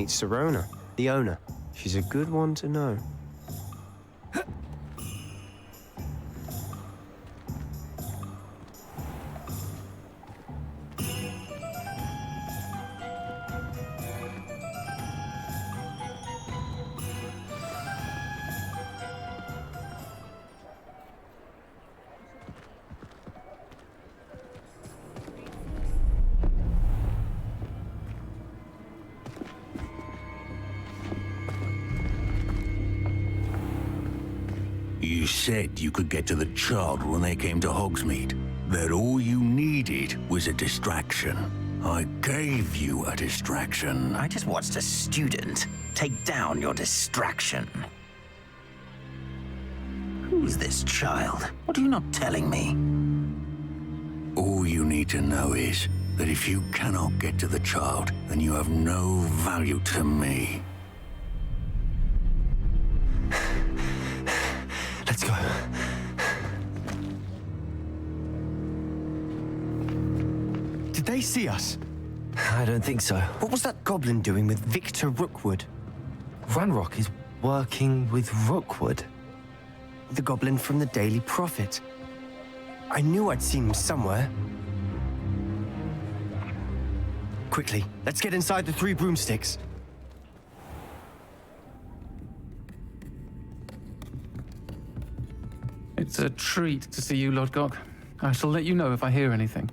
meet Sirona, the owner. She's a good one to know. You said you could get to the child when they came to Hogsmeade. That all you needed was a distraction. I gave you a distraction. I just watched a student take down your distraction. Who's this child? What are you not telling me? All you need to know is that if you cannot get to the child, then you have no value to me. Let's go. Did they see us? I don't think so. What was that goblin doing with Victor Rookwood? Ranrock is working with Rookwood. The goblin from the Daily Prophet. I knew I'd seen him somewhere. Quickly, let's get inside the three broomsticks. It's a treat to see you, Lodgok. I shall let you know if I hear anything.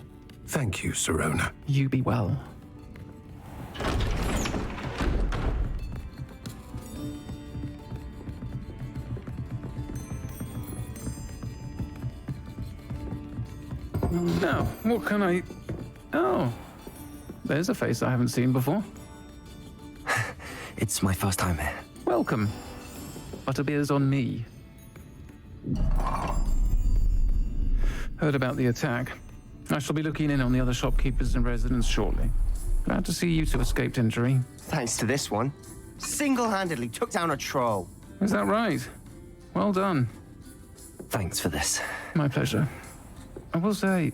Thank you, Sirona. You be well. Now, what can I... Oh, there's a face I haven't seen before. It's my first time here. Welcome. Butterbeer's on me. Heard about the attack. I shall be looking in on the other shopkeepers and residents shortly. Glad to see you two escaped injury. Thanks to this one. Single-handedly took down a troll. Is that right? Well done. Thanks for this. My pleasure. I will say,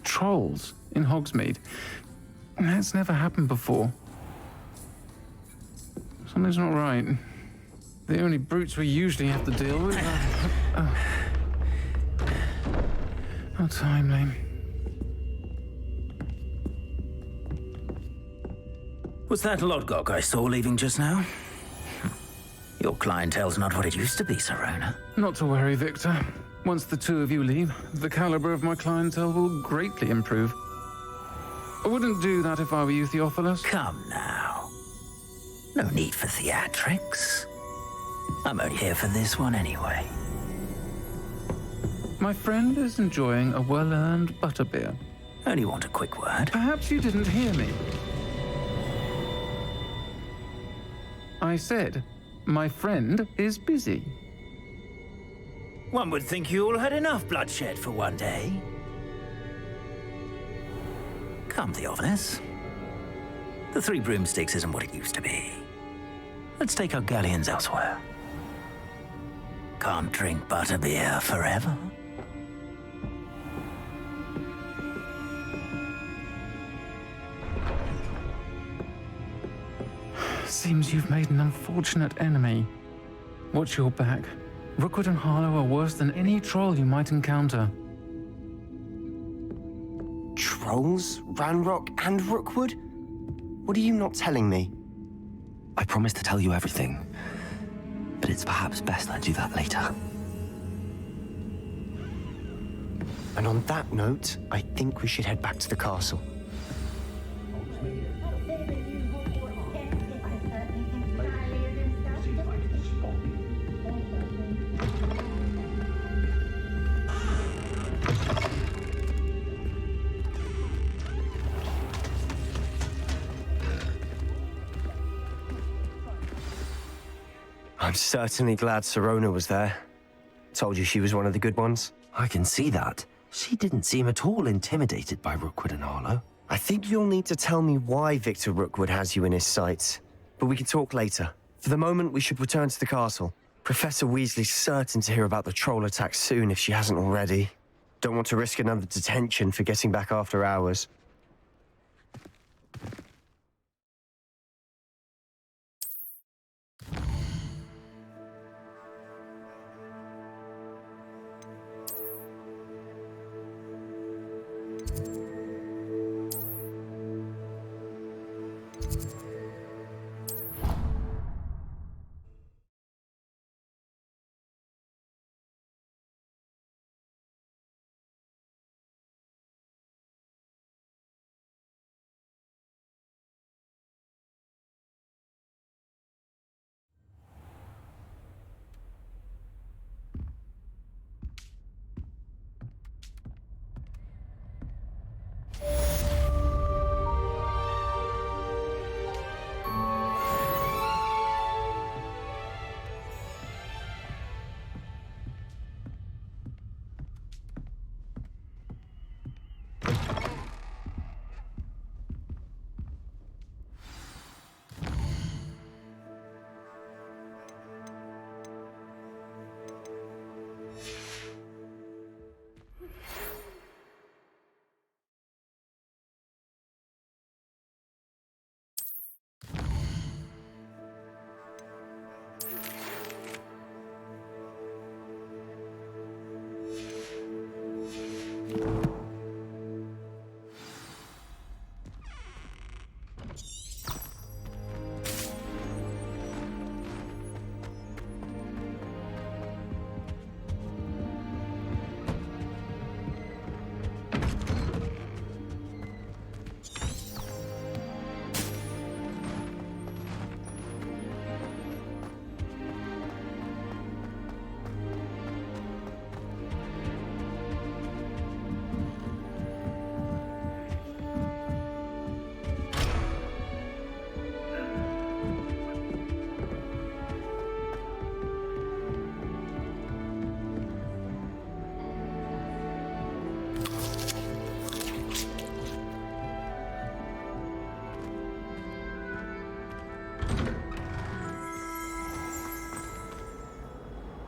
trolls in Hogsmeade. That's never happened before. Something's not right. The only brutes we usually have to deal with are... How timely. Was that Lodgok I saw leaving just now? Your clientele's not what it used to be, Sirona. Not to worry, Victor. Once the two of you leave, the caliber of my clientele will greatly improve. I wouldn't do that if I were you, Theophilus. Come now. No need for theatrics. I'm only here for this one anyway. My friend is enjoying a well-earned butterbeer. Only want a quick word. Perhaps you didn't hear me. I said, my friend is busy. One would think you all had enough bloodshed for one day. Come, Theophilus. The Three Broomsticks isn't what it used to be. Let's take our galleons elsewhere. Can't drink butterbeer forever. Seems you've made an unfortunate enemy. Watch your back. Rookwood and Harlow are worse than any troll you might encounter. Trolls, Ranrock, and Rookwood? What are you not telling me? I promise to tell you everything, but it's perhaps best I do that later. And on that note, I think we should head back to the castle. I'm certainly glad Sirona was there. Told you she was one of the good ones. I can see that. She didn't seem at all intimidated by Rookwood and Harlow. I think you'll need to tell me why Victor Rookwood has you in his sights. But we can talk later. For the moment, we should return to the castle. Professor Weasley's certain to hear about the troll attack soon if she hasn't already. Don't want to risk another detention for getting back after hours.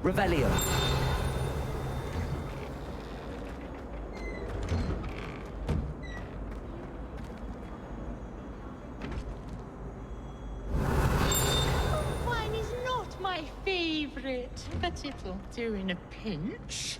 Revelio. Wine is not my favorite, but it'll do in a pinch.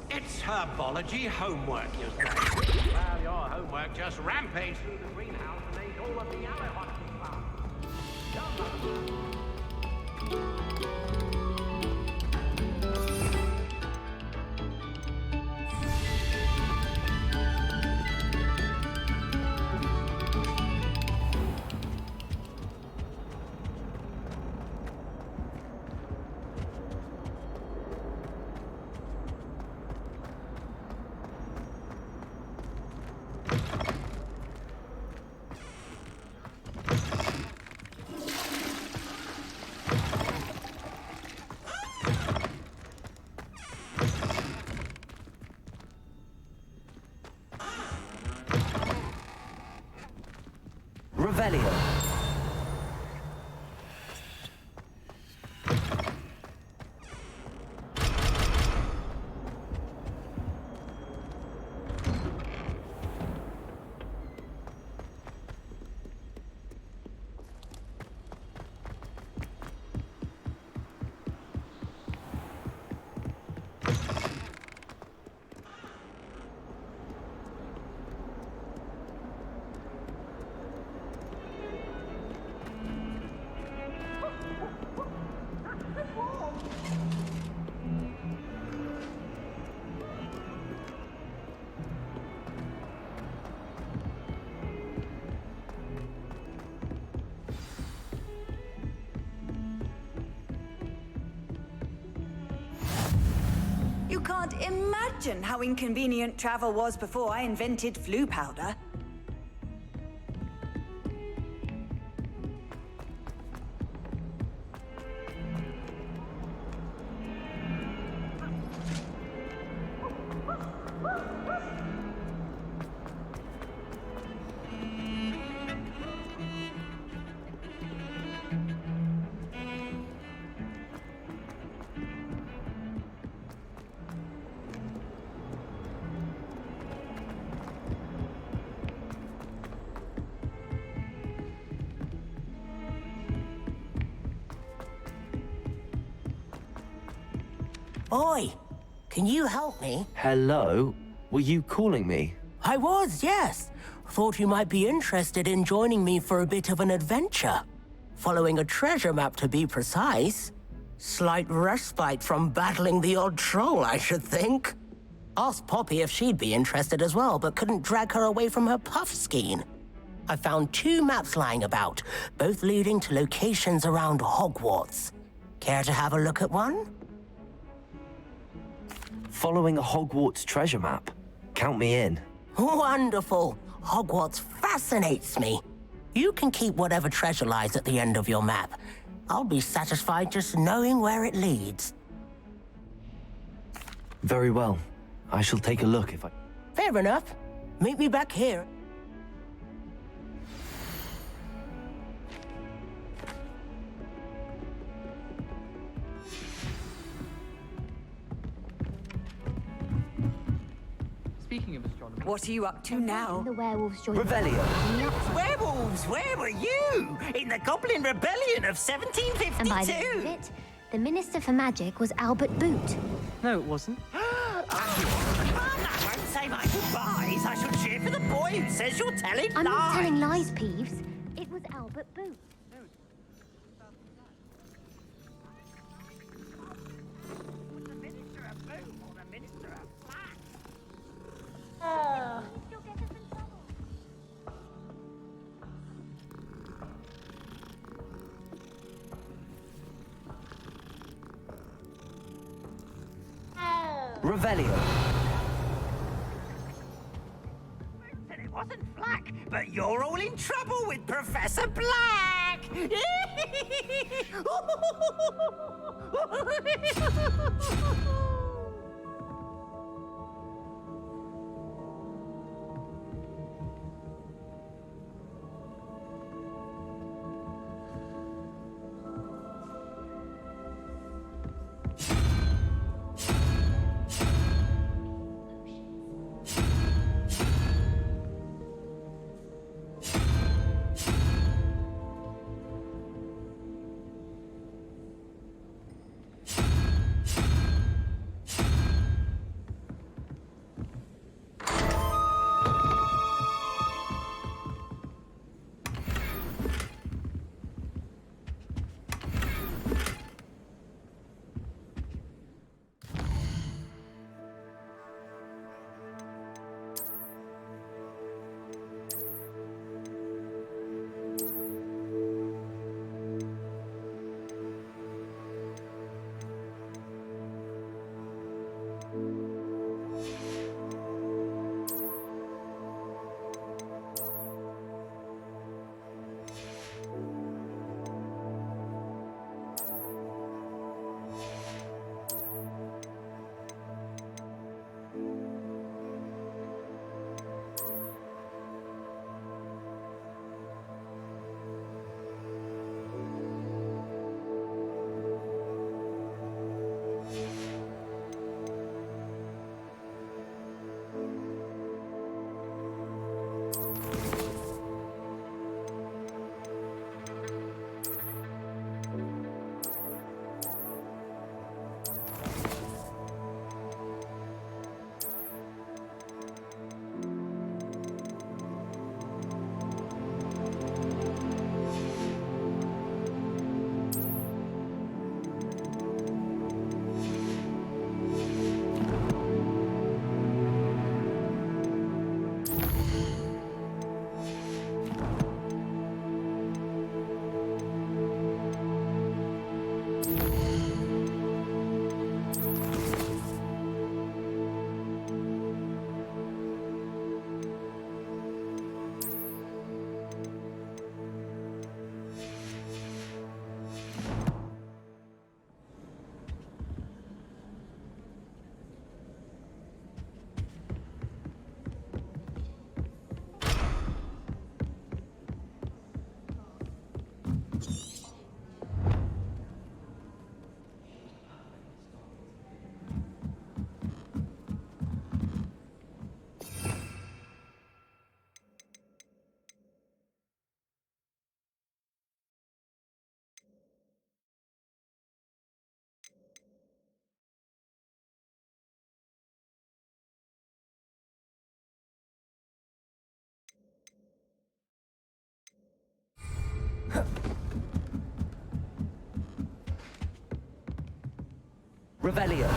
It's herbology homework, you say. Well, your homework just rampaged through the greenhouse and ate all of the aloe plants. Revelio. You can't imagine how inconvenient travel was before I invented flu powder. Oi, can you help me? Hello? Were you calling me? I was, yes. Thought you might be interested in joining me for a bit of an adventure. Following a treasure map, to be precise. Slight respite from battling the odd troll, I should think. Asked Poppy if she'd be interested as well, but couldn't drag her away from her puff skein. I found 2 maps lying about, both leading to locations around Hogwarts. Care to have a look at one? Following a Hogwarts treasure map. Count me in. Wonderful. Hogwarts fascinates me. You can keep whatever treasure lies at the end of your map. I'll be satisfied just knowing where it leads. Very well. I shall take a look if I... Fair enough. Meet me back here. Speaking of astronomy... What are you up to now? The werewolves joined. Revelio. Werewolves, where were you? In the Goblin Rebellion of 1752? And by the end of it, the Minister for Magic was Albert Boot. No, it wasn't. I won't say my goodbyes. I shall cheer for the boy who says you're telling I'm lies. not telling lies, Peeves. It was Albert Boot. Revelio. But you're all in trouble with Professor Black! Revelio.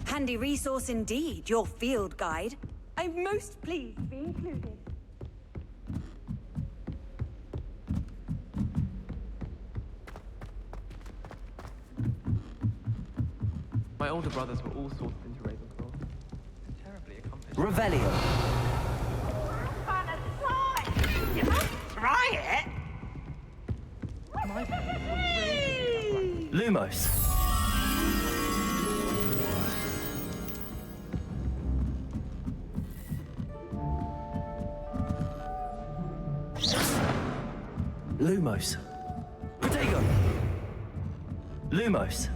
Handy resource indeed, your field guide. I'm most pleased to be included. My older brothers were all sorted into Ravenclaw. Terribly accomplished. Revelio. You must try it! Lumos. Lumos. Protego. Lumos.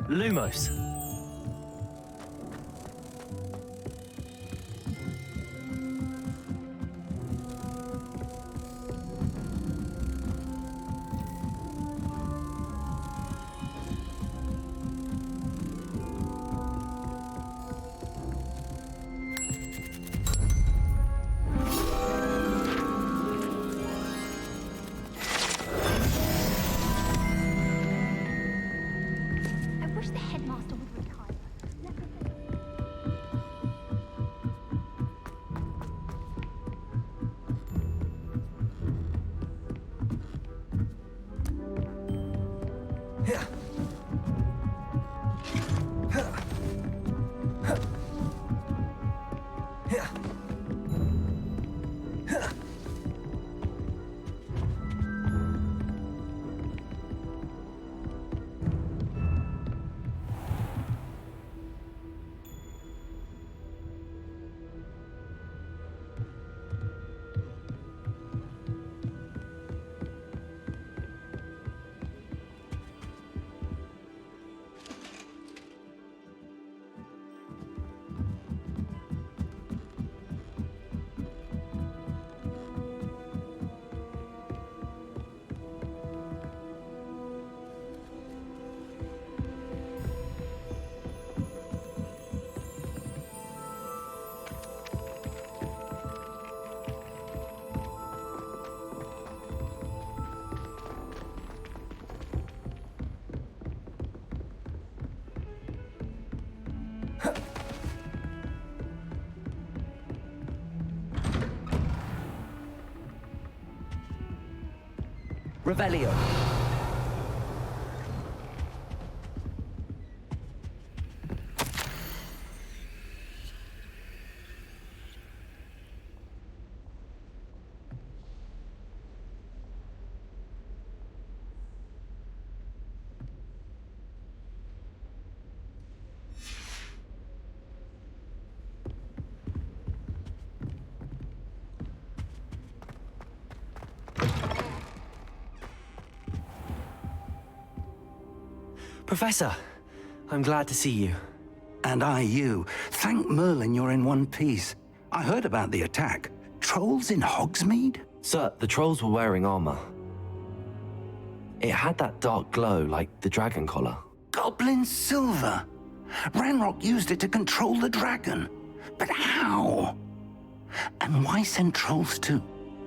Lumos. I wish the headmaster would retire. Revelio. Professor, I'm glad to see you. And I you. Thank Merlin you're in one piece. I heard about the attack. Trolls in Hogsmeade? Sir, the trolls were wearing armor. It had that dark glow like the dragon collar. Goblin silver. Ranrock used it to control the dragon. But how? And why send trolls too?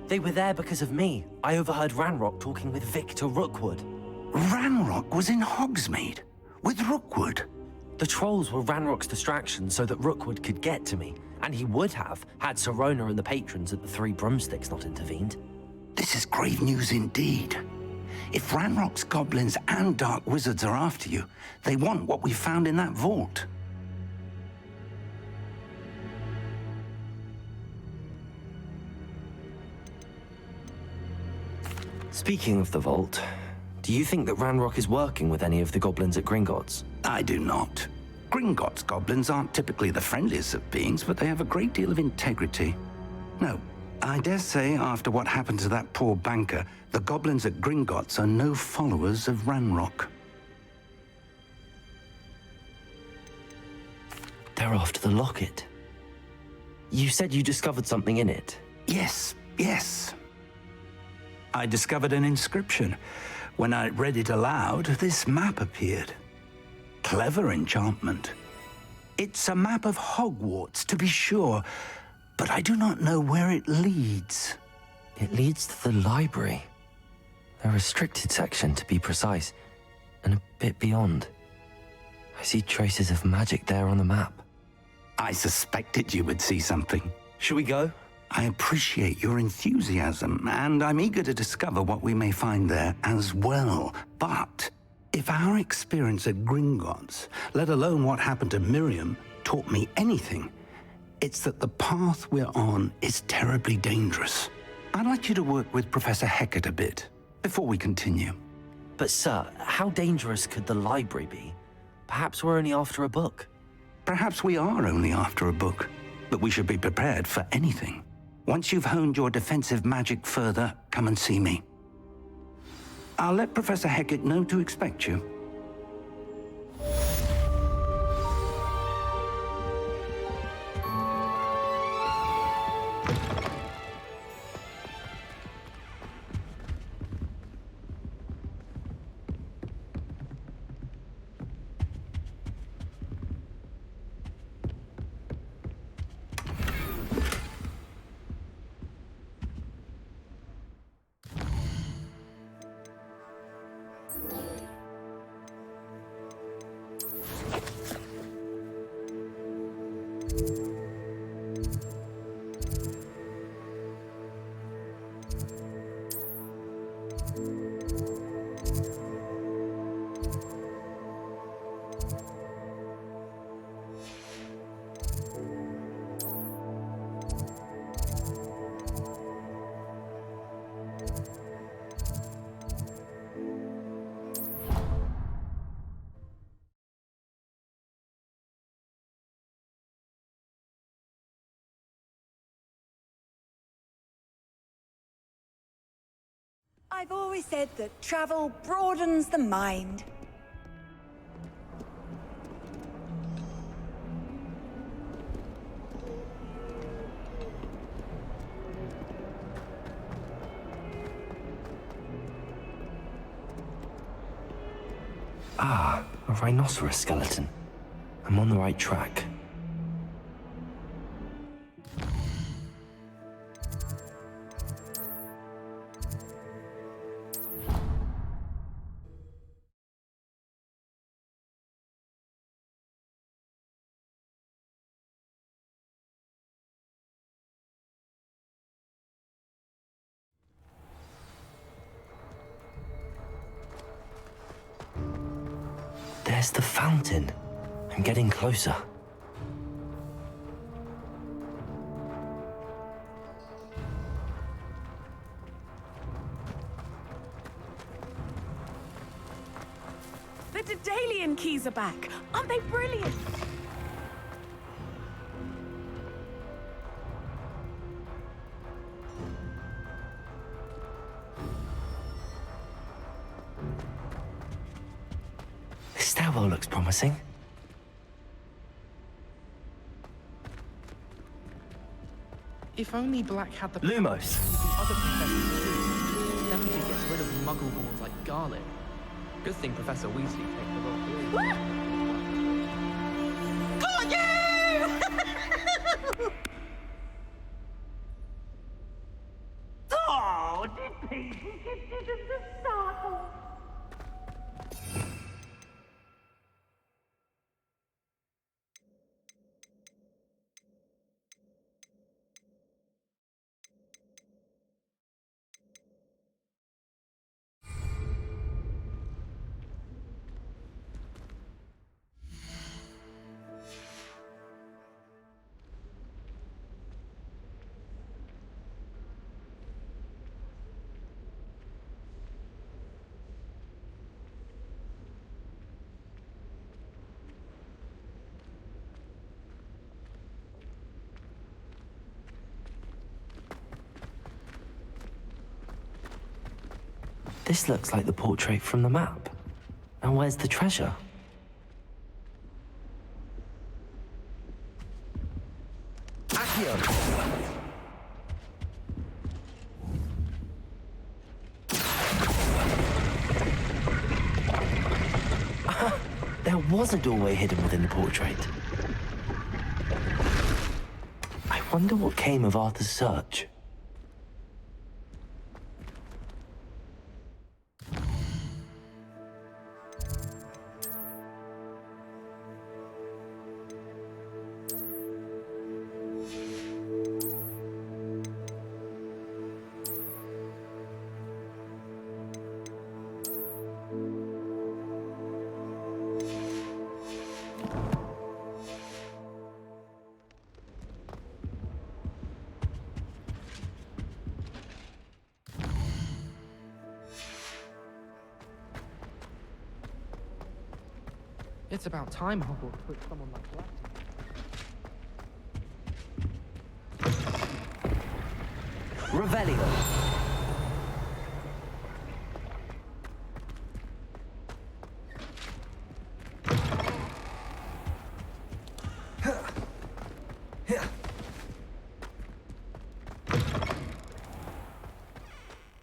They were there because of me. I overheard Ranrock talking with Victor Rookwood. Ranrock was in Hogsmeade with Rookwood. The trolls were Ranrock's distraction so that Rookwood could get to me, and he would have had Sirona and the patrons at the Three Broomsticks not intervened. This is grave news indeed. If Ranrock's goblins and dark wizards are after you, they want what we found in that vault. Speaking of the vault, do you think that Ranrock is working with any of the goblins at Gringotts? I do not. Gringotts goblins aren't typically the friendliest of beings, but they have a great deal of integrity. No, I dare say after what happened to that poor banker, the goblins at Gringotts are no followers of Ranrock. They're after the locket. You said you discovered something in it. Yes. I discovered an inscription. When I read it aloud, this map appeared. Clever enchantment. It's a map of Hogwarts, to be sure, but I do not know where it leads. It leads to the library. A restricted section, to be precise, and a bit beyond. I see traces of magic there on the map. I suspected you would see something. Should we go? I appreciate your enthusiasm, and I'm eager to discover what we may find there as well. But if our experience at Gringotts, let alone what happened to Miriam, taught me anything, it's that the path we're on is terribly dangerous. I'd like you to work with Professor Hecat a bit before we continue. But sir, how dangerous could the library be? Perhaps we're only after a book. Perhaps we are only after a book, but we should be prepared for anything. Once you've honed your defensive magic further, come and see me. I'll let Professor Hecat know to expect you. I've always said that travel broadens the mind. Ah, a rhinoceros skeleton. I'm on the right track. There's the fountain. I'm getting closer. The Daedalian keys are back. Aren't they brilliant? This stairwell looks promising. If only Black had the Lumos! the other professors too, then we could get rid of muggle-borns like Garlic. Good thing Professor Weasley takes the role. Got you! Oh, did people get you the startle? This looks like the portrait from the map. And where's the treasure? There was a doorway hidden within the portrait. I wonder what came of Arthur's search. It's about time Hogwarts put someone like Black. Revelio.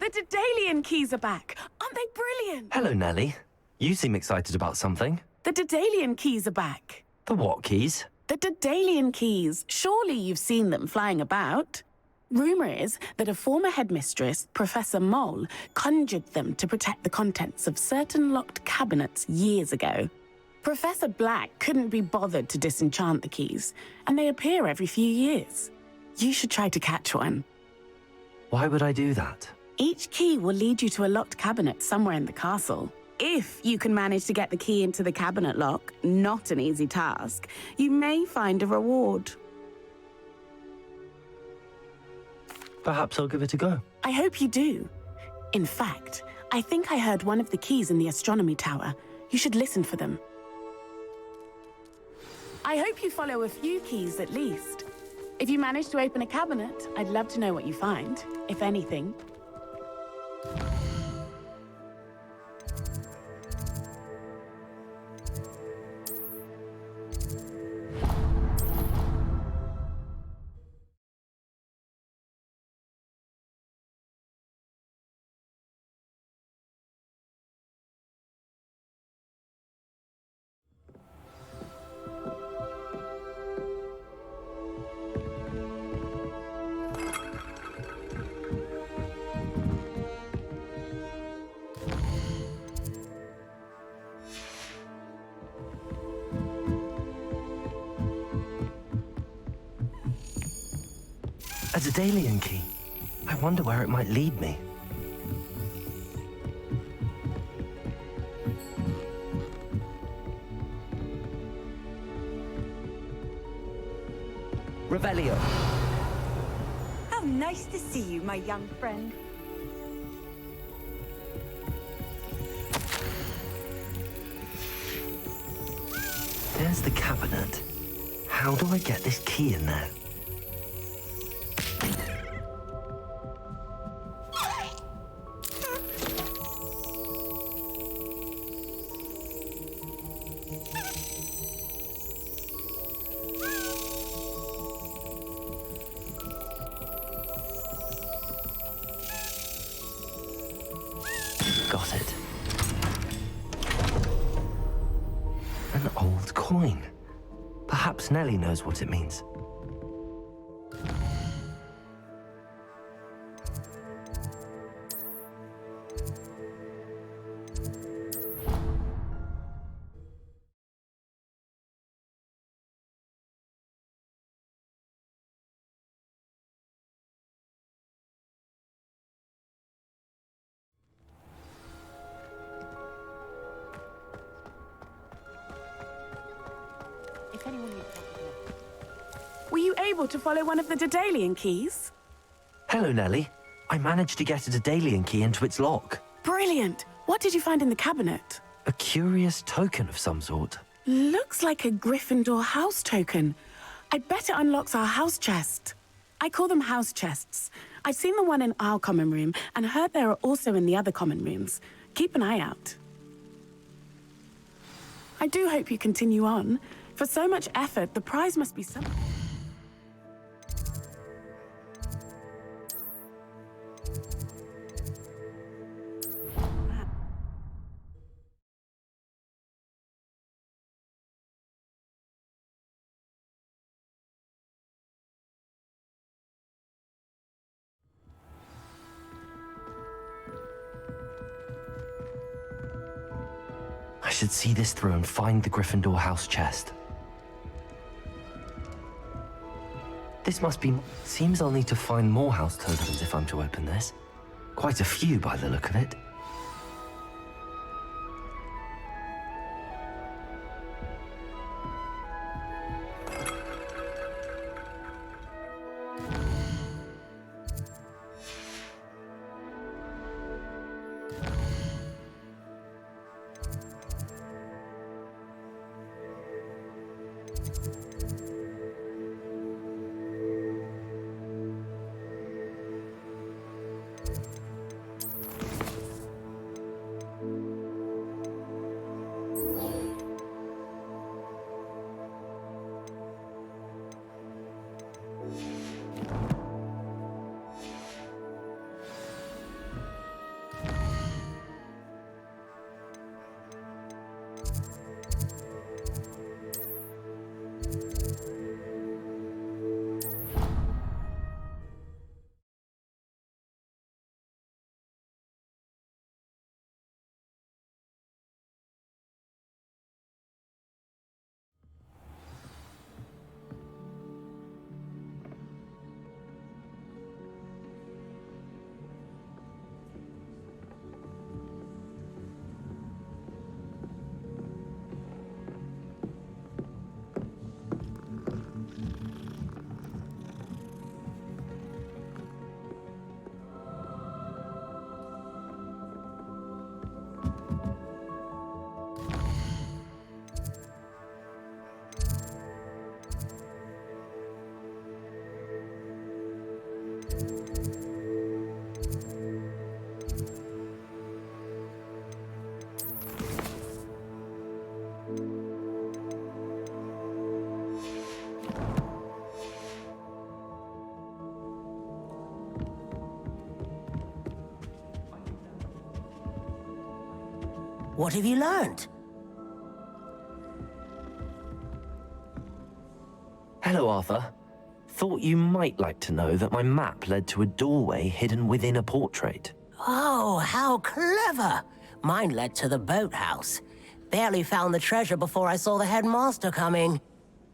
The Daedalian keys are back. Aren't they brilliant? Hello, Nellie. You seem excited about something. The Daedalian keys are back. The what keys? The Daedalian keys. Surely you've seen them flying about. Rumour is that a former headmistress, Professor Mole, conjured them to protect the contents of certain locked cabinets years ago. Professor Black couldn't be bothered to disenchant the keys, and they appear every few years. You should try to catch one. Why would I do that? Each key will lead you to a locked cabinet somewhere in the castle. If you can manage to get the key into the cabinet lock, not an easy task, you may find a reward. Perhaps I'll give it a go. I hope you do. In fact, I think I heard one of the keys in the astronomy tower. You should listen for them. I hope you follow a few keys at least. If you manage to open a cabinet, I'd love to know what you find, if anything. A Daedalian key. I wonder where it might lead me. Revelio. How nice to see you, my young friend. There's the cabinet. How do I get this key in there? Got it. An old coin. Perhaps Nellie knows what it means. If anyone needs help. Were you able to follow one of the Daedalian keys? Hello, Nellie. I managed to get a Daedalian key into its lock. Brilliant! What did you find in the cabinet? A curious token of some sort. Looks like a Gryffindor house token. I bet it unlocks our house chest. I call them house chests. I've seen the one in our common room and heard there are also in the other common rooms. Keep an eye out. I do hope you continue on. For so much effort, the prize must be something. I should see this through and find the Gryffindor house chest. This must be... Seems I'll need to find more house tokens if I'm to open this. Quite a few by the look of it. What have you learned? Hello, Arthur. Thought you might like to know that my map led to a doorway hidden within a portrait. Oh, how clever! Mine led to the boathouse. Barely found the treasure before I saw the headmaster coming.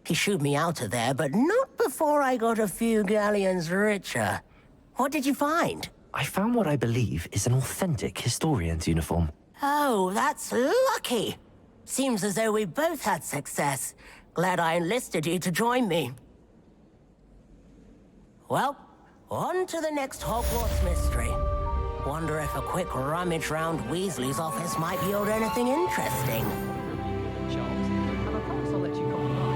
He shooed me out of there, but not before I got a few galleons richer. What did you find? I found what I believe is an authentic historian's uniform. Oh, that's lucky. Seems as though we both had success. Glad I enlisted you to join me. Well, on to the next Hogwarts mystery. Wonder if a quick rummage round Weasley's office might yield anything interesting. Charles, and I promise I'll let you come on mine.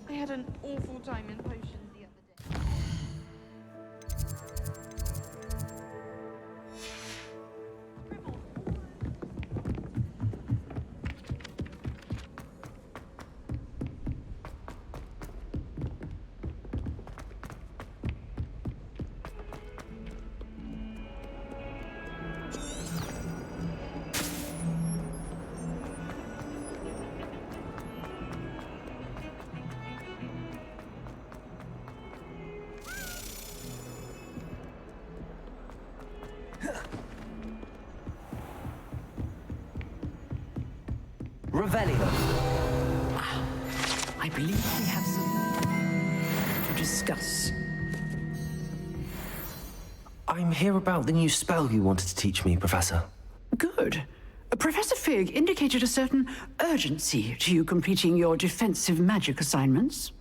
I had an awful time in potions the other day. Revelio. I believe we have something to discuss. I'm here about the new spell you wanted to teach me, Professor. Good. Professor Fig indicated a certain urgency to you completing your defensive magic assignments.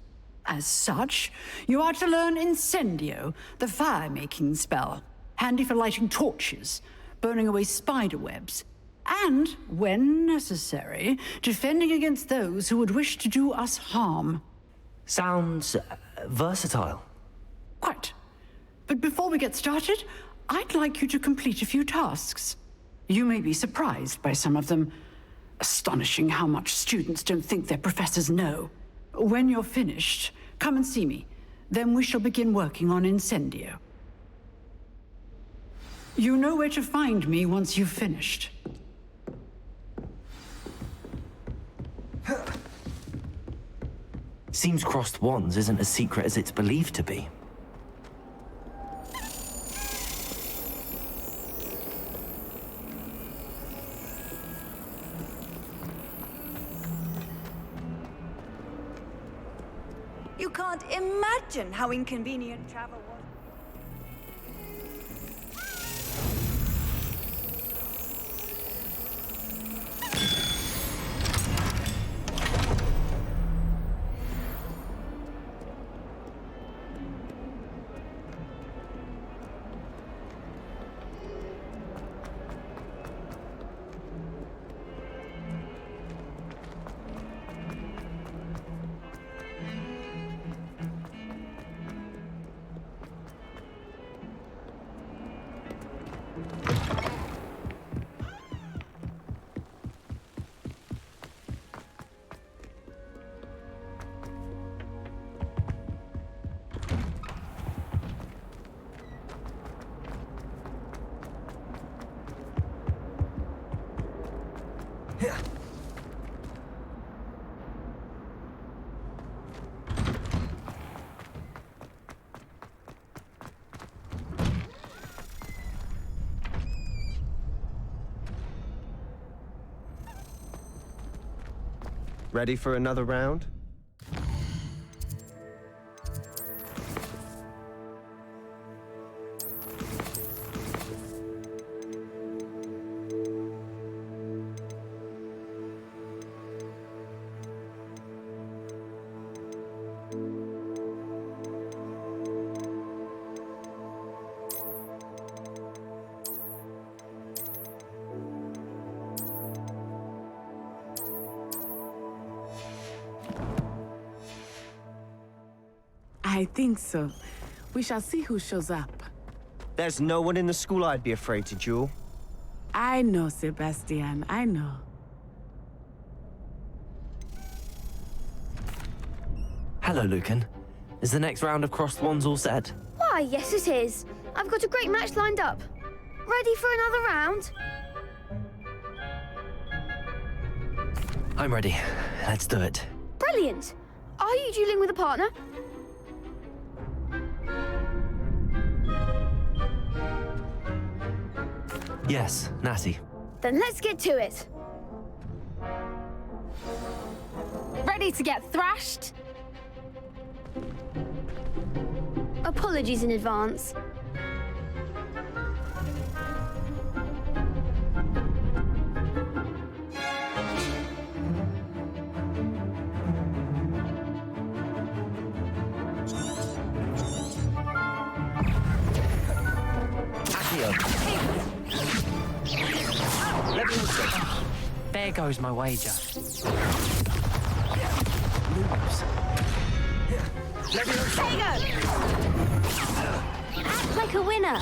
As such, you are to learn Incendio, the fire-making spell, handy for lighting torches, burning away spider webs, and, when necessary, defending against those who would wish to do us harm. Sounds versatile. Quite. But before we get started, I'd like you to complete a few tasks. You may be surprised by some of them. Astonishing how much students don't think their professors know. When you're finished, come and see me. Then we shall begin working on Incendio. You know where to find me once you've finished. Seems crossed wands isn't as secret as it's believed to be. You can't imagine how inconvenient travel was. Ready for another round? I think so. We shall see who shows up. There's no one in the school I'd be afraid to duel. I know, Sebastian, I know. Hello, Lucan. Is the next round of Crossed Wands all set? Why, yes it is. I've got a great match lined up. Ready for another round? I'm ready. Let's do it. Brilliant. Are you dueling with a partner? Yes, Natty. Then let's get to it. Ready to get thrashed? Apologies in advance. There goes my wager. Act like a winner.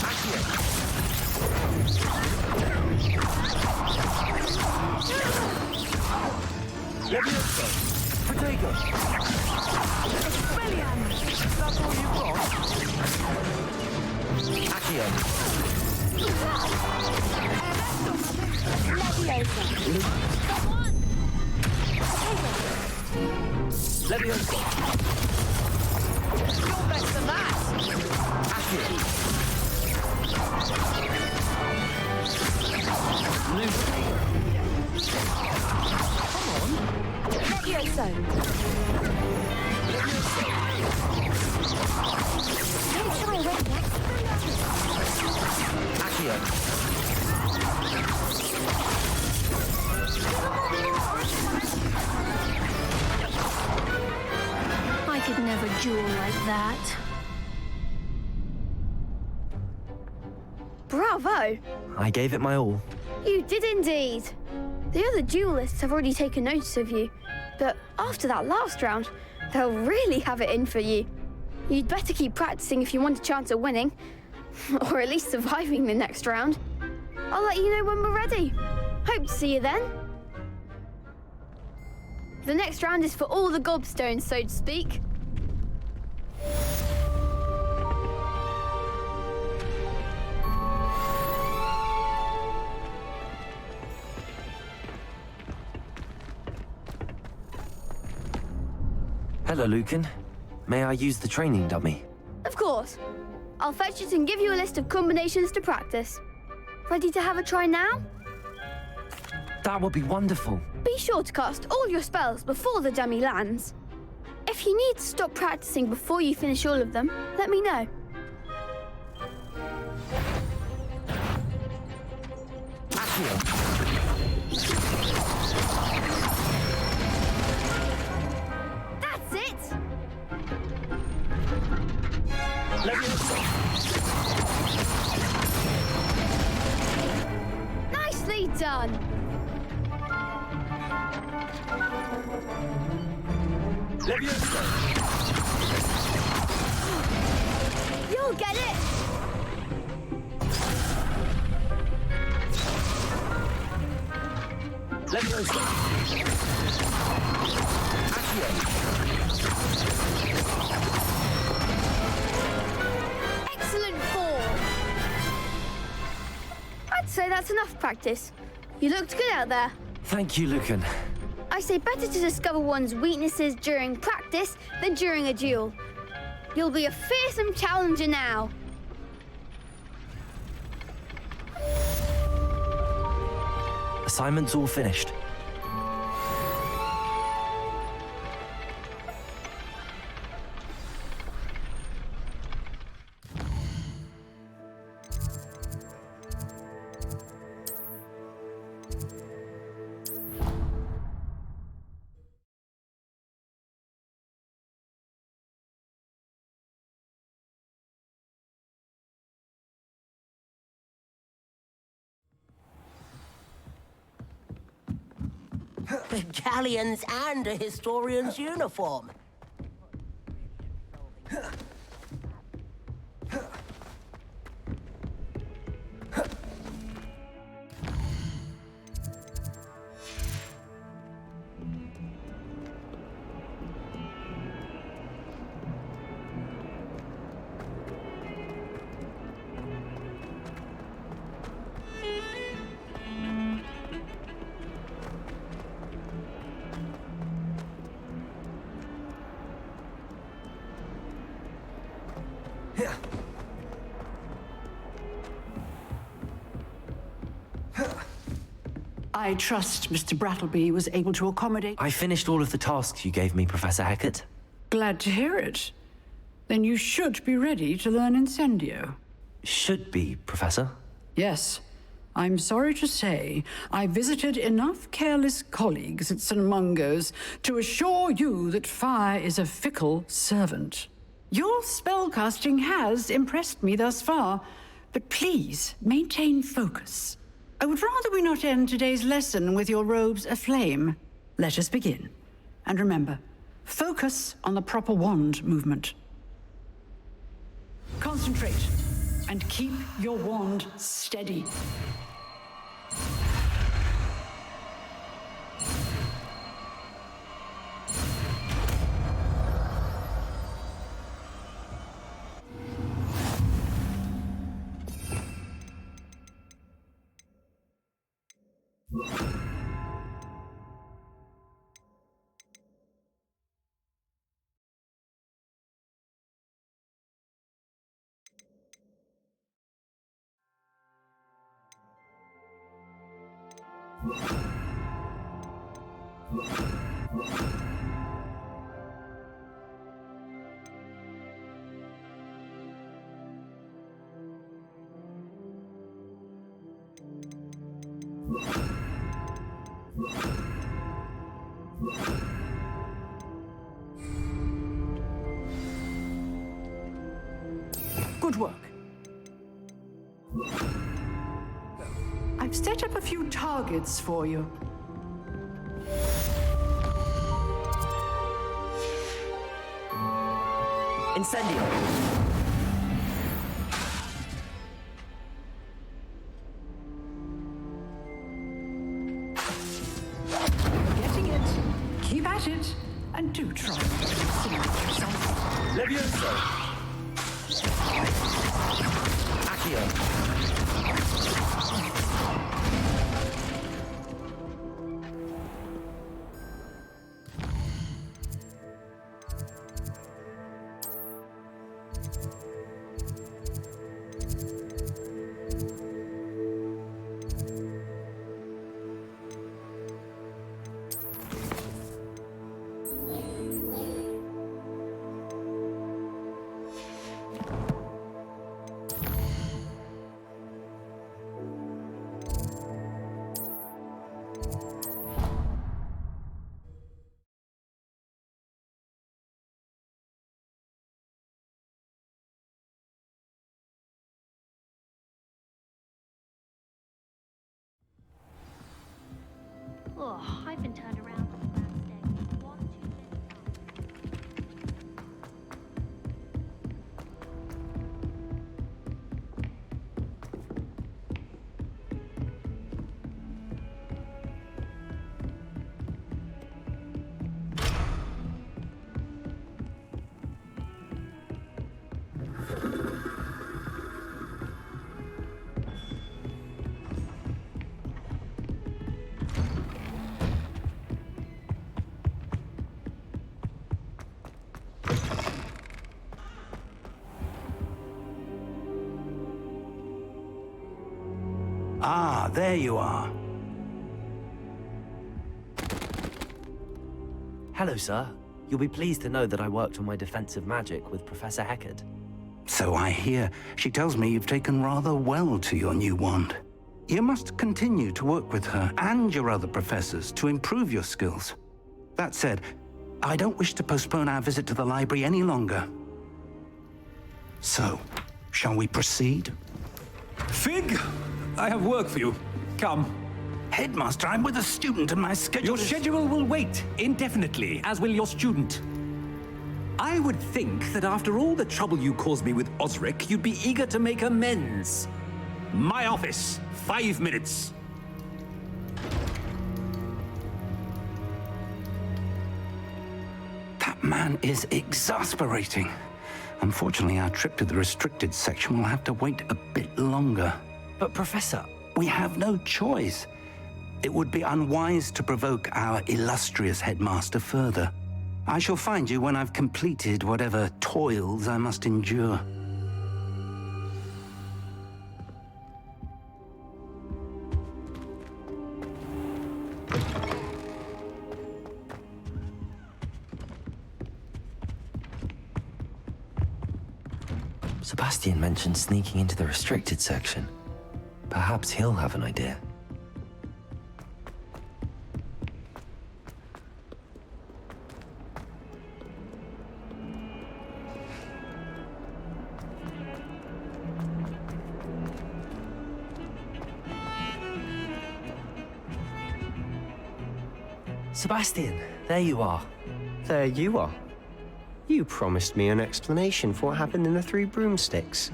Potato. Brilliant. That's all you've got. Accio. Leviosa. You're better than that. Accio. Come on. Levioso. Accio. I could never duel like that. Bravo! I gave it my all. You did indeed. The other duelists have already taken notice of you, but after that last round, they'll really have it in for you. You'd better keep practicing if you want a chance at winning, or at least surviving the next round. I'll let you know when we're ready. Hope to see you then. The next round is for all the gobstones, so to speak. Hello, Lucan. May I use the training dummy? Of course. I'll fetch it and give you a list of combinations to practice. Ready to have a try now? That would be wonderful. Be sure to cast all your spells before the dummy lands. If you need to stop practicing before you finish all of them, let me know. That's it! Nicely done! You'll get it! Excellent form! I'd say that's enough practice. You looked good out there. Thank you, Lucan. I say better to discover one's weaknesses during practice than during a duel. You'll be a fearsome challenger now. Assignment's all finished. Galleons and a historian's uniform. I trust Mr. Brattleby was able to accommodate... I finished all of the tasks you gave me, Professor Hecat. Glad to hear it. Then you should be ready to learn Incendio. Should be, Professor. Yes. I'm sorry to say, I visited enough careless colleagues at St. Mungo's to assure you that fire is a fickle servant. Your spellcasting has impressed me thus far, but please maintain focus. I would rather we not end today's lesson with your robes aflame. Let us begin. And remember, focus on the proper wand movement. Concentrate, and keep your wand steady. Good work. I've set up a few targets for you. Incendio! Getting it. Keep at it. And do try to simulate yourself. Levioso! Accio! Ah, there you are. Hello, sir. You'll be pleased to know that I worked on my defensive magic with Professor Heckard. So I hear. She tells me you've taken rather well to your new wand. You must continue to work with her and your other professors to improve your skills. That said, I don't wish to postpone our visit to the library any longer. So, shall we proceed? Fig, I have work for you. Come. Headmaster, I'm with a student and my schedule Your schedule will wait indefinitely, as will your student. I would think that after all the trouble you caused me with Osric, you'd be eager to make amends. My office, 5 minutes. That man is exasperating. Unfortunately, our trip to the restricted section will have to wait a bit longer. But, Professor... We have no choice. It would be unwise to provoke our illustrious headmaster further. I shall find you when I've completed whatever toils I must endure. Sebastian mentioned sneaking into the restricted section. Perhaps he'll have an idea. Sebastian, there you are. There you are. You promised me an explanation for what happened in the Three Broomsticks.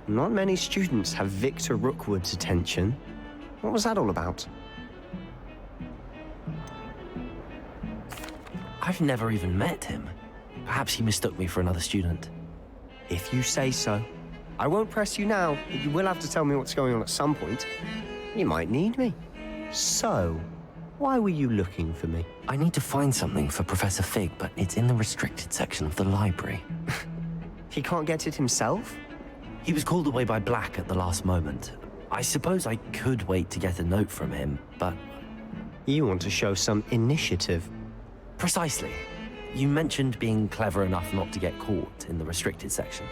Not many students have Victor Rookwood's attention. What was that all about? I've never even met him. Perhaps he mistook me for another student. If you say so. I won't press you now, but you will have to tell me what's going on at some point. You might need me. So, why were you looking for me? I need to find something for Professor Fig, but it's in the restricted section of the library. He can't get it himself? He was called away by Black at the last moment. I suppose I could wait to get a note from him, but... You want to show some initiative. Precisely. You mentioned being clever enough not to get caught in the restricted section.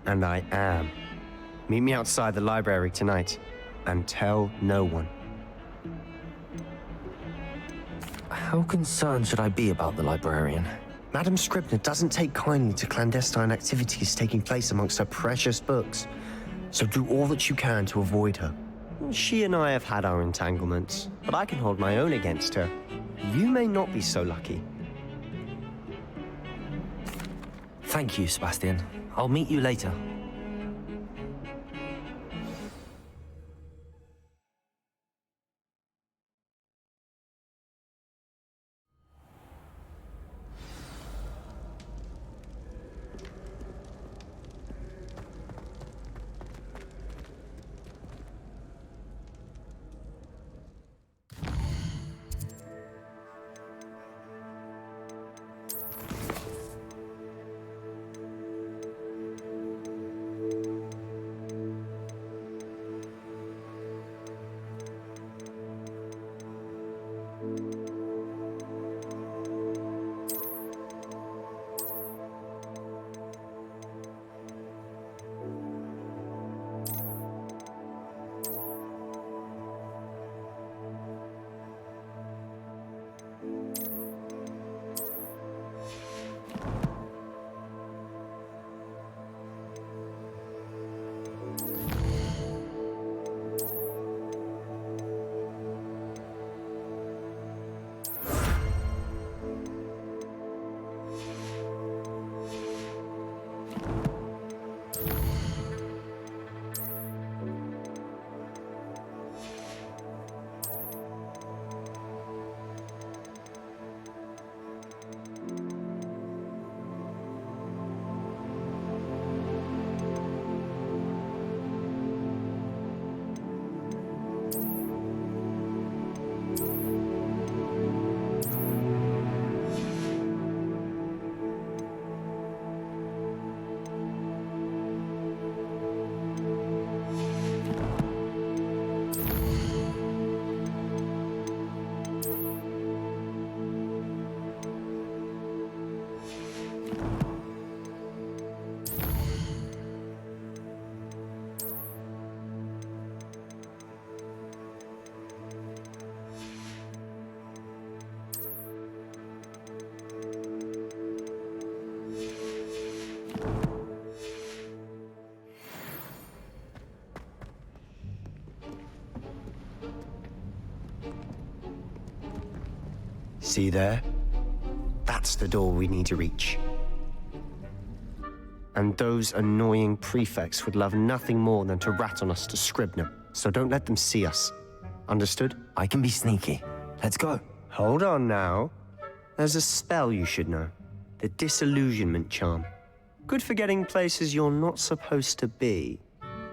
And I am. Meet me outside the library tonight, and tell no one. How concerned should I be about the librarian? Madam Scribner doesn't take kindly to clandestine activities taking place amongst her precious books, so do all that you can to avoid her. She and I have had our entanglements, but I can hold my own against her. You may not be so lucky. Thank you, Sebastian. I'll meet you later. See there? That's the door we need to reach. And those annoying prefects would love nothing more than to rat on us to Scribner, so don't let them see us. Understood? I can be sneaky. Let's go. Hold on now. There's a spell you should know. The Disillusionment Charm. Good for getting places you're not supposed to be.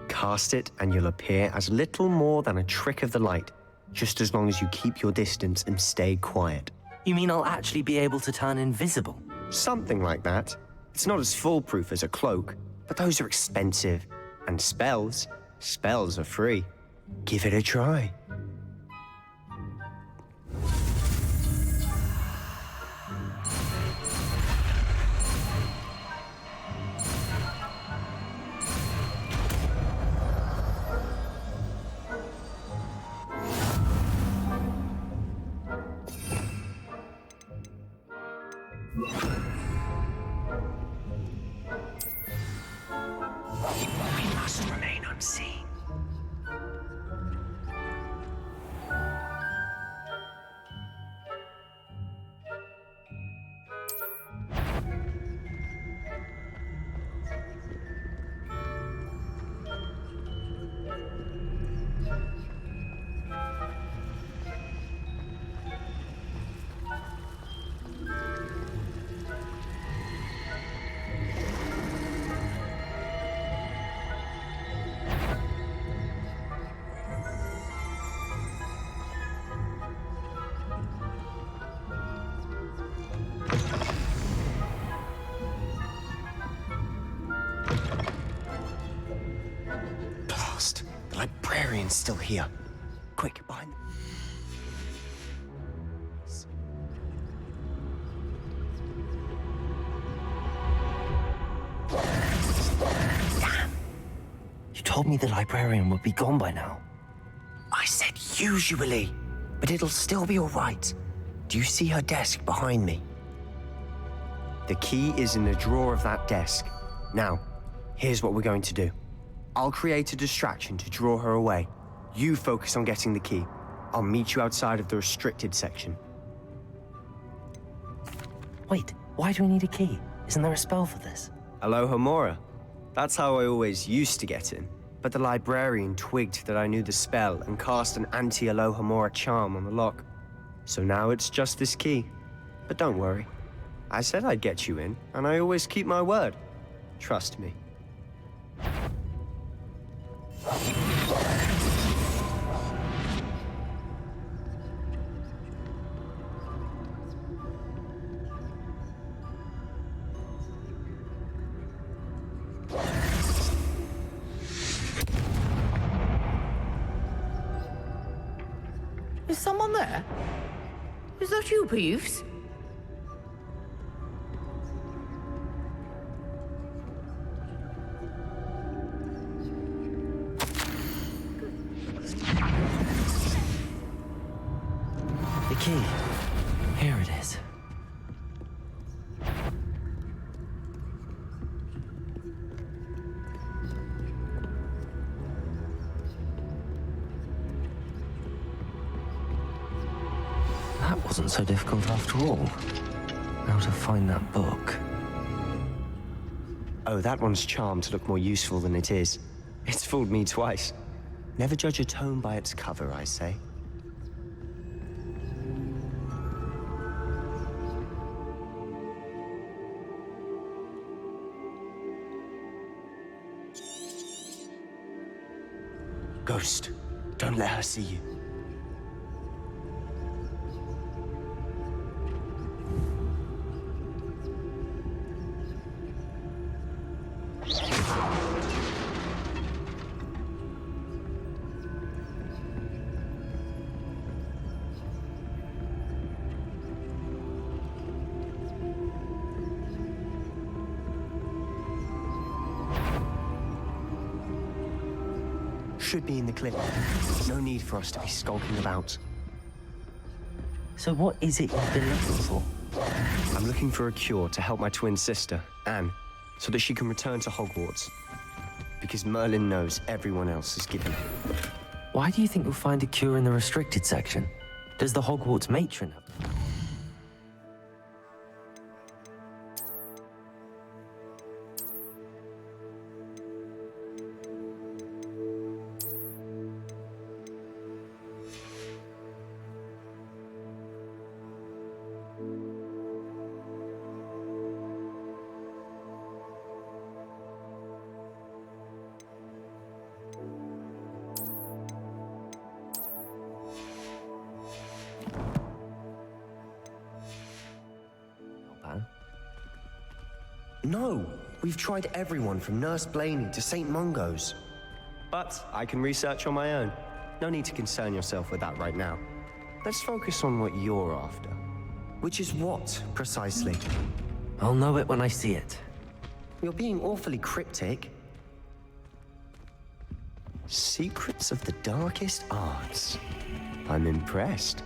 Cast it and you'll appear as little more than a trick of the light, just as long as you keep your distance and stay quiet. You mean I'll actually be able to turn invisible? Something like that. It's not as foolproof as a cloak, but those are expensive. And spells are free. Give it a try. We must remain unseen. Blast! The librarian's still here. Quick, behind them. You told me the librarian would be gone by now. I said usually, but it'll still be all right. Do you see her desk behind me? The key is in the drawer of that desk. Now, here's what we're going to do. I'll create a distraction to draw her away. You focus on getting the key. I'll meet you outside of the restricted section. Wait, why do we need a key? Isn't there a spell for this? Alohomora. That's how I always used to get in. But the librarian twigged that I knew the spell and cast an anti-Alohomora charm on the lock. So now it's just this key. But don't worry. I said I'd get you in, and I always keep my word. Trust me. Is someone there? Is that you, Peeves? The key. Here it is. That wasn't so difficult after all. How to find that book. Oh, that one's charmed to look more useful than it is. It's fooled me twice. Never judge a tome by its cover, I say. Ghost, don't let her see you. Should be in the clip. No need for us to be skulking about. So what is it you've been looking for? I'm looking for a cure to help my twin sister, Anne, so that she can return to Hogwarts. Because Merlin knows everyone else is given. Why do you think you'll find a cure in the restricted section? Does the Hogwarts matron have? No, we've tried everyone from Nurse Blaney to St. Mungo's. But I can research on my own. No need to concern yourself with that right now. Let's focus on what you're after. Which is what, precisely? I'll know it when I see it. You're being awfully cryptic. Secrets of the darkest arts. I'm impressed.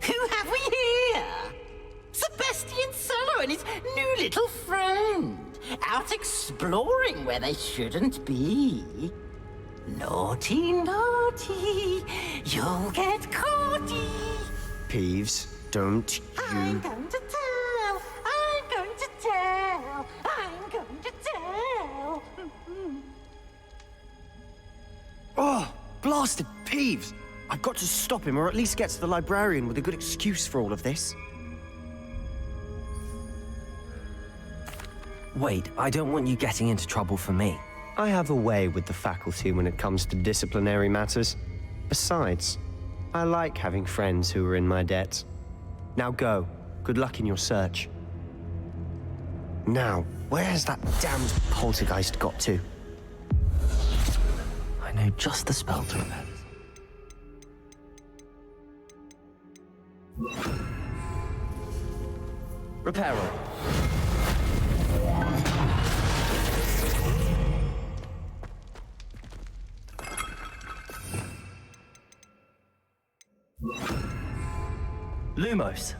Who have we here? Sebastian Solo and his new little friend, out exploring where they shouldn't be. Naughty, naughty, you'll get caughty. Peeves, don't you... I'm going to tell, I'm going to tell, I'm going to tell. Oh, blasted Peeves! I've got to stop him, or at least get to the librarian with a good excuse for all of this. Wait, I don't want you getting into trouble for me. I have a way with the faculty when it comes to disciplinary matters. Besides, I like having friends who are in my debt. Now go. Good luck in your search. Now, where has that damned poltergeist got to? I know just the spell to repel it. Reparo. Lumos.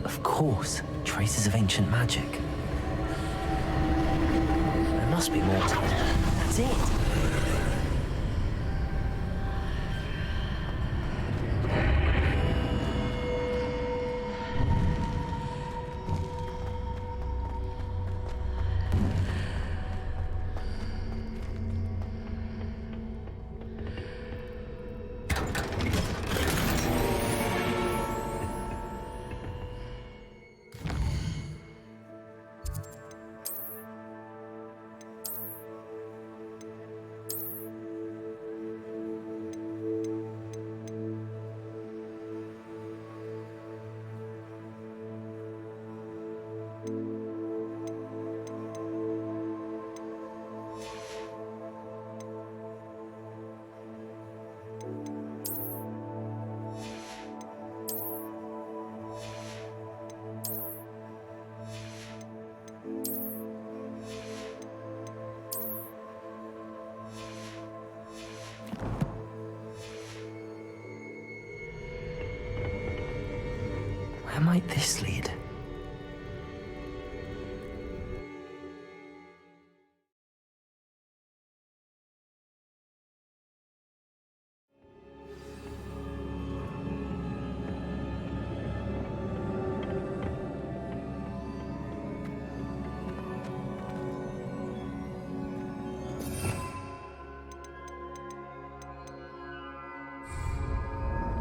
Of course, traces of ancient magic. There must be more to it. That's it. Where might this lead?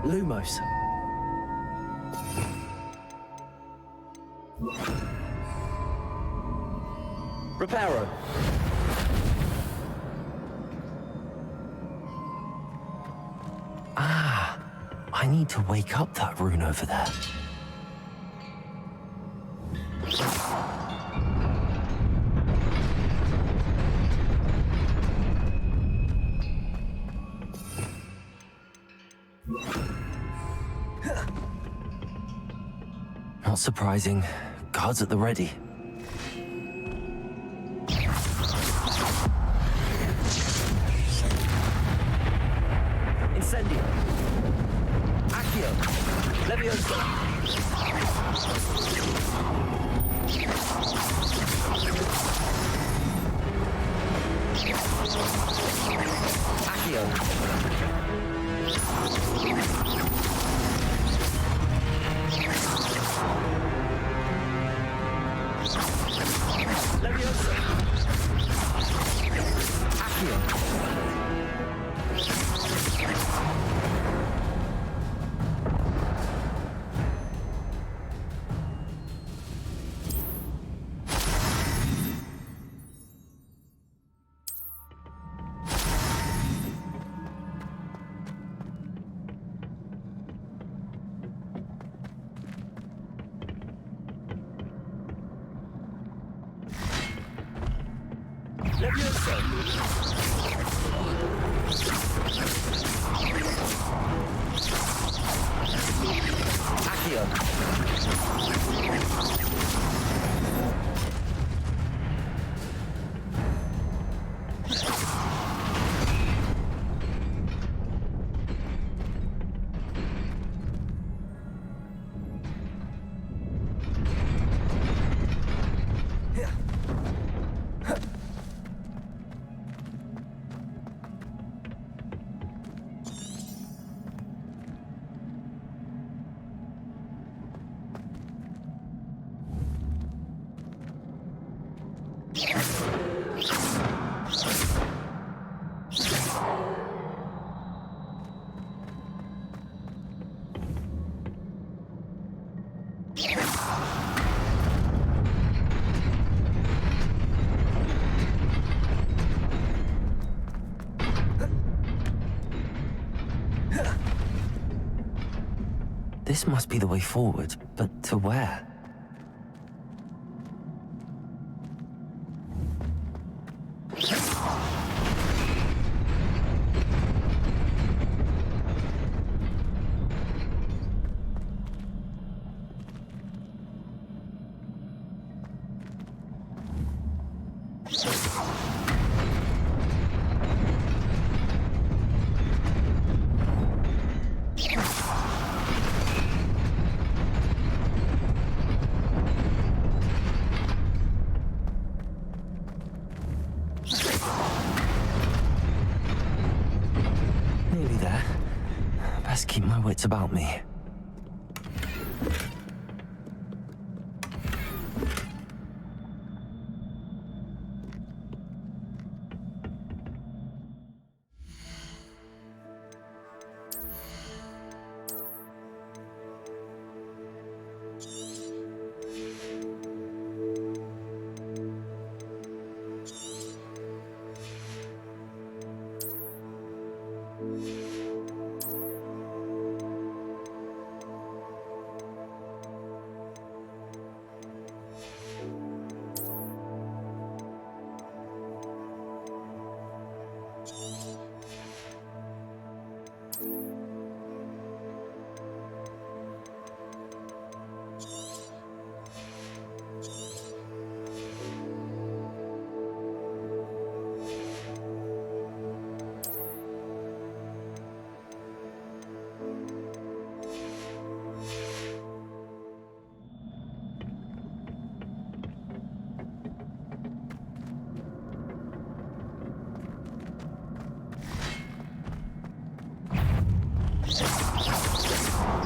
Lumos. Reparo. Ah, I need to wake up that rune over there. Not surprising. Guards at the ready. Incendio. Accio. Levioso. Accio. Levioso. Accio. This must be the way forward, but to where? Nearly there. Best keep my wits about me.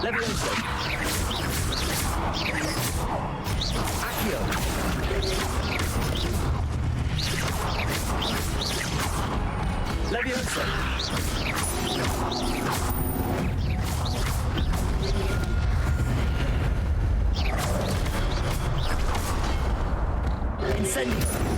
Levioso. Accio. Levioso. Incendio.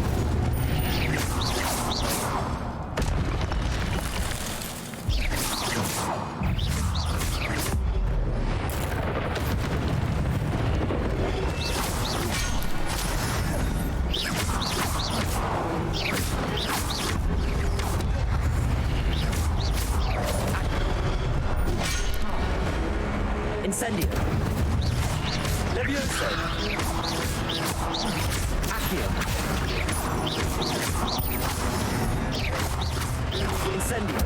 Incendio. Levioso. Accio. Incendio.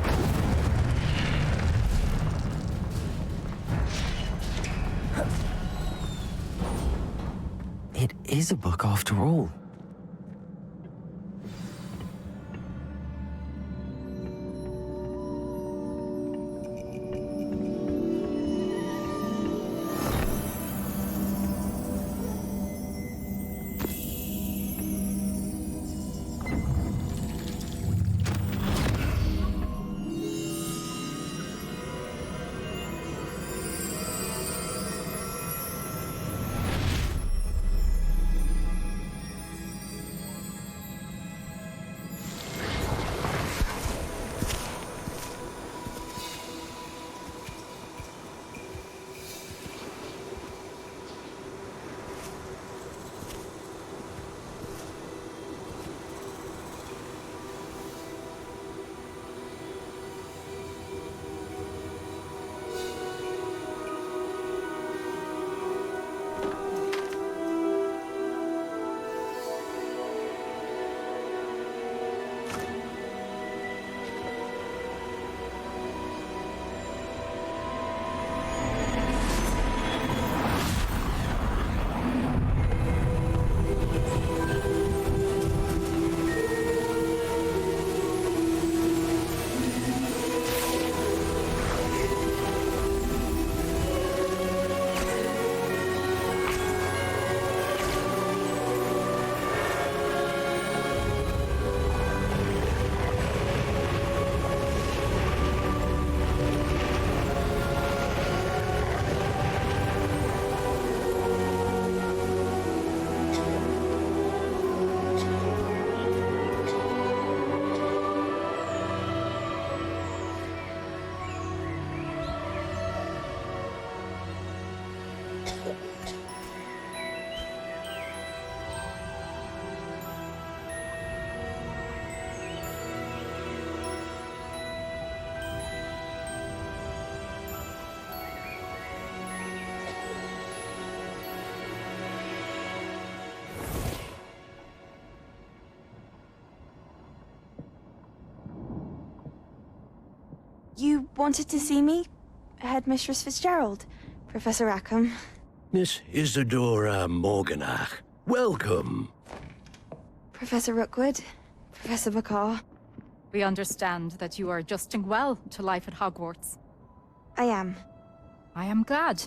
It is a book after all. You wanted to see me? Headmistress Fitzgerald? Professor Rackham? Miss Isadora Morganach, welcome. Professor Rookwood? Professor Bakar? We understand that you are adjusting well to life at Hogwarts. I am. I am glad.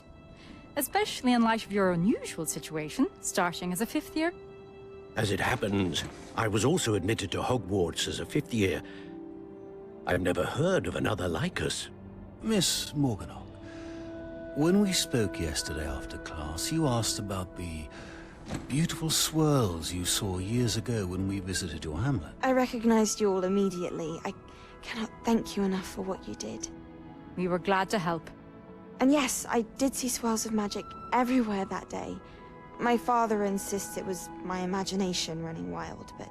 Especially in light of your unusual situation, starting as a 5th year. As it happens, I was also admitted to Hogwarts as a 5th year. I've never heard of another like us. Miss Morganach, when we spoke yesterday after class, you asked about the beautiful swirls you saw years ago when we visited your hamlet. I recognized you all immediately. I cannot thank you enough for what you did. We were glad to help. And yes, I did see swirls of magic everywhere that day. My father insists it was my imagination running wild, but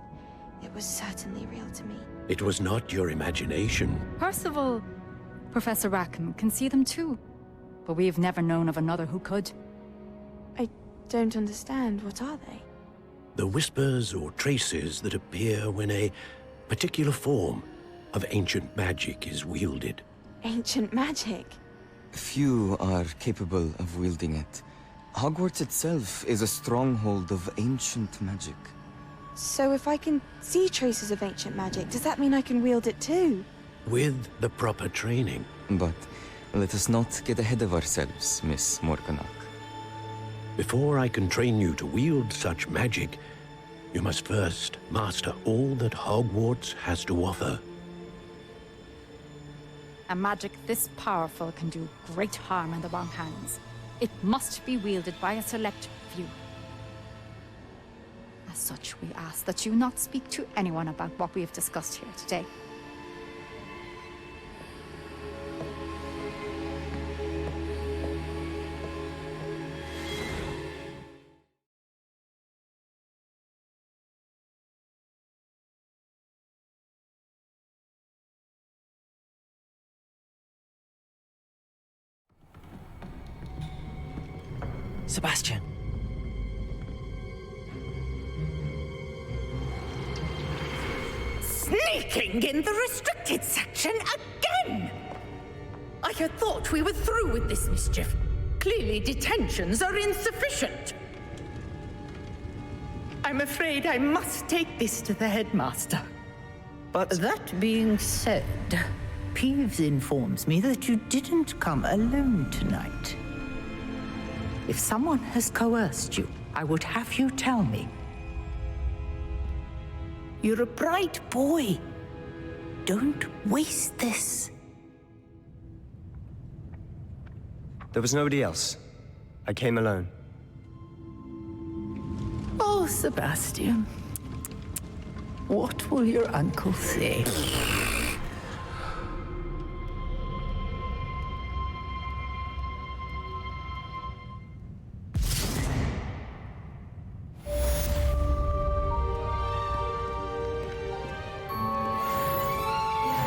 it was certainly real to me. It was not your imagination. Percival, Professor Rackham can see them too. But we have never known of another who could. I don't understand. What are they? The whispers or traces that appear when a particular form of ancient magic is wielded. Ancient magic? Few are capable of wielding it. Hogwarts itself is a stronghold of ancient magic. So if I can see traces of ancient magic, does that mean I can wield it too? With the proper training. But let us not get ahead of ourselves, Miss Morganach. Before I can train you to wield such magic, you must first master all that Hogwarts has to offer. A magic this powerful can do great harm in the wrong hands. It must be wielded by a select few. As such, we ask that you not speak to anyone about what we have discussed here today. Sebastian. Sneaking in the restricted section again! I had thought we were through with this mischief. Clearly detentions are insufficient. I'm afraid I must take this to the headmaster. But that being said, Peeves informs me that you didn't come alone tonight. If someone has coerced you, I would have you tell me. You're a bright boy. Don't waste this. There was nobody else. I came alone. Oh, Sebastian. What will your uncle say?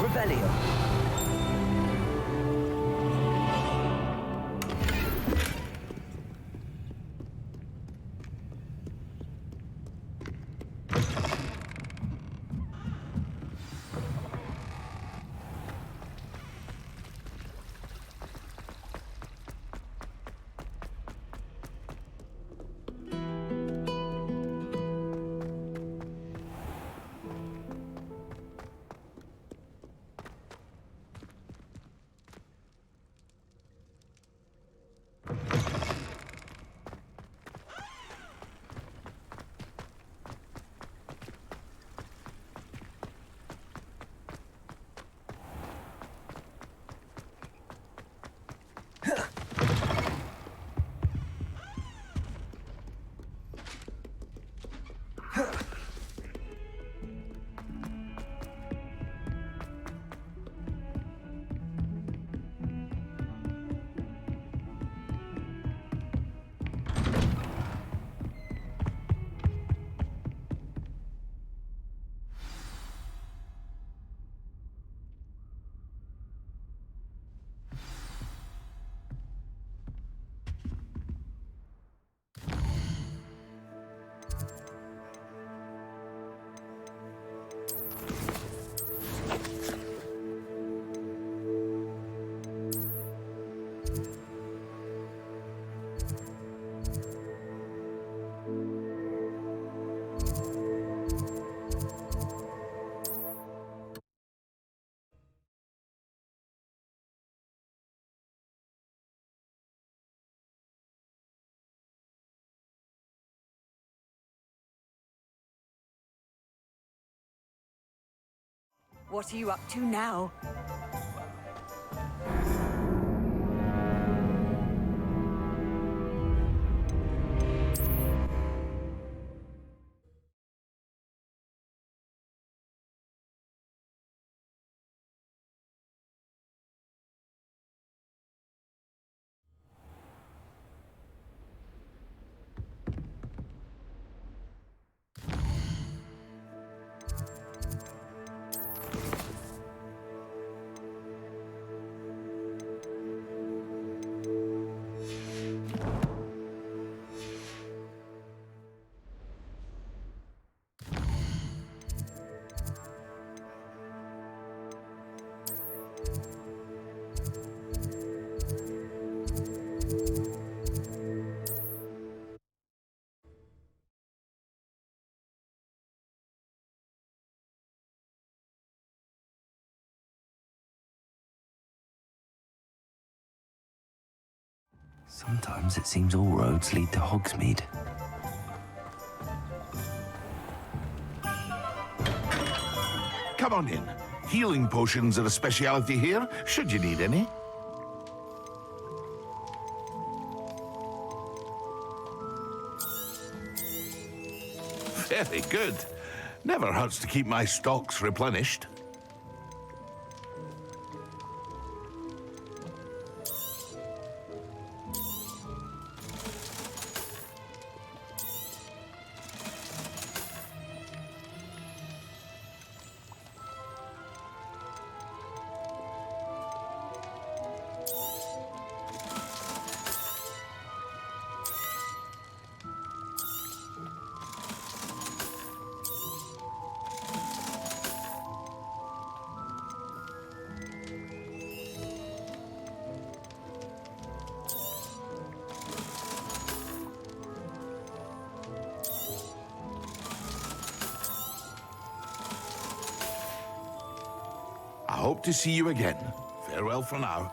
Revelio. What are you up to now? Sometimes it seems all roads lead to Hogsmeade. Come on in. Healing potions are a speciality here, should you need any. Very good. Never hurts to keep my stocks replenished. hope to see you again. Farewell for now.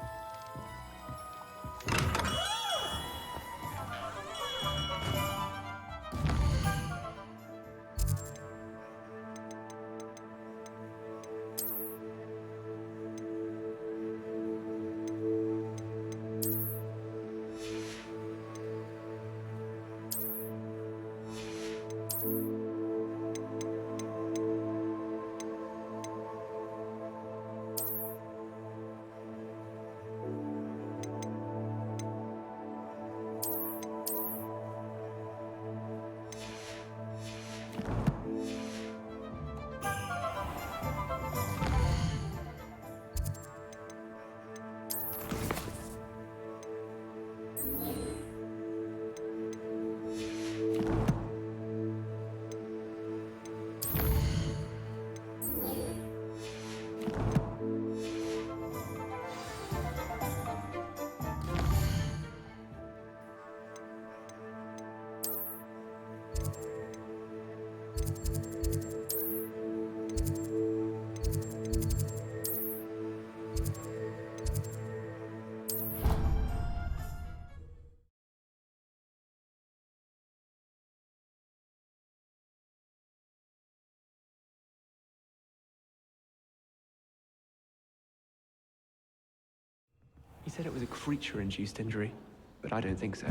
He said it was a creature-induced injury, but I don't think so.